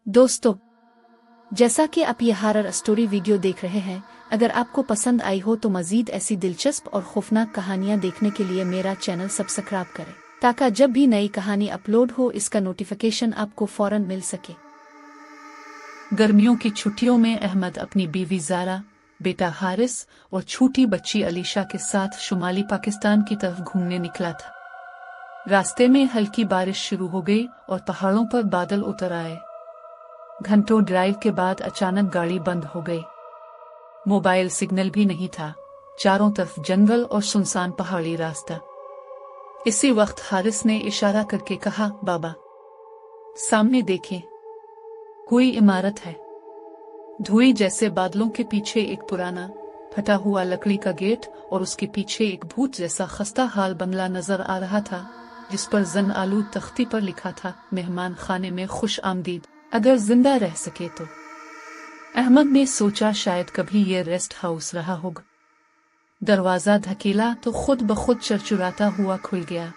दोस्तों, जैसा कि आप ये हॉरर स्टोरी वीडियो देख रहे हैं, अगर आपको पसंद आई हो तो मजीद ऐसी दिलचस्प और खौफनाक कहानियां देखने के लिए मेरा चैनल सब्सक्राइब करें, ताकि जब भी नई कहानी अपलोड हो इसका नोटिफिकेशन आपको फौरन मिल सके। गर्मियों की छुट्टियों में अहमद अपनी बीवी ज़ारा, बेटा हारिस और छोटी बच्ची अलीशा के साथ शुमाली पाकिस्तान की तरफ घूमने निकला था। रास्ते में हल्की बारिश शुरू हो गई और पहाड़ों पर बादल उतर आए। घंटों ड्राइव के बाद अचानक गाड़ी बंद हो गई। मोबाइल सिग्नल भी नहीं था, चारों तरफ जंगल और सुनसान पहाड़ी रास्ता। इसी वक्त हारिस ने इशारा करके कहा, बाबा, सामने देखें, कोई इमारत है। धुएं जैसे बादलों के पीछे एक पुराना फटा हुआ लकड़ी का गेट और उसके पीछे एक भूत जैसा खस्ता हाल बंगला नजर आ रहा था, जिस पर जन आलू तख्ती पर लिखा था, मेहमान खाने में खुश आमदीद, अगर जिंदा रह सके तो। अहमद ने सोचा शायद कभी ये रेस्ट हाउस रहा होगा। दरवाजा धकेला तो खुद ब खुद चरचुराता हुआ खुल गया।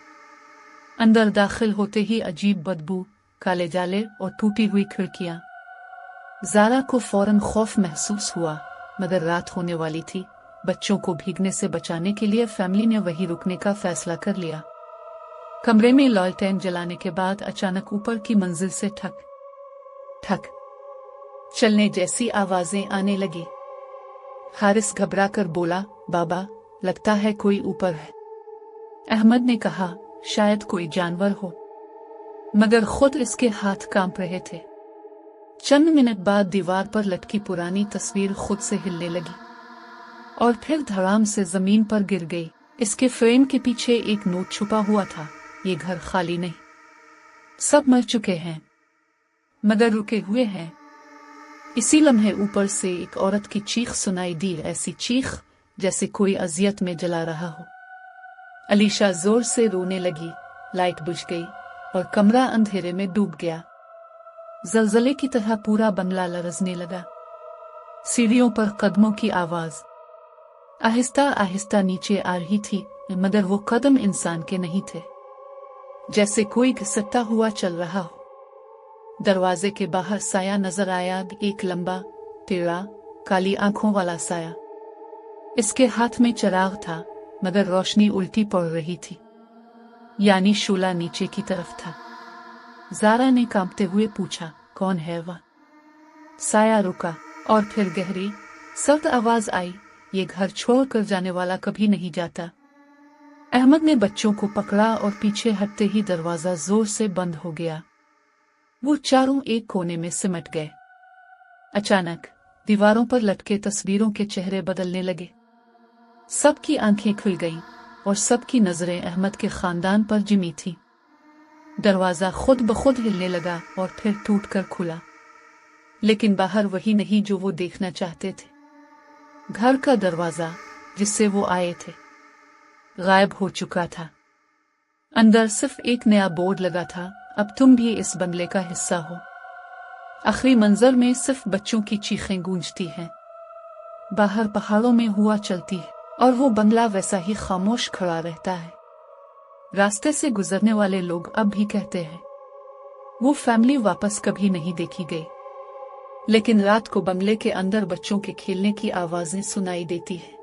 अंदर दाखिल होते ही अजीब बदबू, काले जाले और टूटी हुई खिड़कियां। ज़ारा को फौरन खौफ महसूस हुआ, मगर रात होने वाली थी। बच्चों को भीगने से बचाने के लिए फैमिली ने वहीं रुकने का फैसला कर लिया। कमरे में लालटेन जलाने के बाद अचानक ऊपर की मंजिल से ठक ठक चलने जैसी आवाजें आने लगी। हारिस घबराकर बोला, बाबा, लगता है कोई ऊपर है। अहमद ने कहा, शायद कोई जानवर हो, मगर खुद इसके हाथ कांप रहे थे। चंद मिनट बाद दीवार पर लटकी पुरानी तस्वीर खुद से हिलने लगी और फिर धड़ाम से जमीन पर गिर गई। इसके फ्रेम के पीछे एक नोट छुपा हुआ था, ये घर खाली नहीं, सब मर चुके हैं मगर रुके हुए हैं। इसी लम्हे ऊपर से एक औरत की चीख सुनाई दी, ऐसी चीख जैसे कोई अजियत में जला रहा हो। अलीशा जोर से रोने लगी। लाइट बुझ गई और कमरा अंधेरे में डूब गया। जलजले की तरह पूरा बंगला लरजने लगा। सीढ़ियों पर कदमों की आवाज आहिस्ता आहिस्ता नीचे आ रही थी, मगर वो कदम इंसान के नहीं थे, जैसे कोई घिसटता हुआ चल रहा हो। दरवाजे के बाहर साया नजर आया, एक लंबा, टेढ़ा, काली आंखों वाला साया। इसके हाथ में चिराग था, मगर रोशनी उल्टी पड़ रही थी, यानी शूला नीचे की तरफ था। ज़ारा ने कांपते हुए पूछा, कौन है वह? साया रुका और फिर गहरी, सख्त आवाज आई, ये घर छोड़कर जाने वाला कभी नहीं जाता। अहमद ने बच्चों को पकड़ा और पीछे हटते ही दरवाजा जोर से बंद हो गया। वो चारों एक कोने में सिमट गए। अचानक दीवारों पर लटके तस्वीरों के चेहरे बदलने लगे। सबकी आंखें खुल गईं और सबकी नजरें अहमद के खानदान पर जिमी थी। दरवाजा खुद ब खुद हिलने लगा और फिर टूटकर खुला, लेकिन बाहर वही नहीं जो वो देखना चाहते थे। घर का दरवाजा जिससे वो आए थे गायब हो चुका था। अंदर सिर्फ एक नया बोर्ड लगा था, अब तुम भी इस बंगले का हिस्सा हो। आखिरी मंजर में सिर्फ बच्चों की चीखें गूंजती हैं। बाहर पहाड़ों में हुआ चलती है और वो बंगला वैसा ही खामोश खड़ा रहता है। रास्ते से गुजरने वाले लोग अब भी कहते हैं वो फैमिली वापस कभी नहीं देखी गई, लेकिन रात को बंगले के अंदर बच्चों के खेलने की आवाजें सुनाई देती है।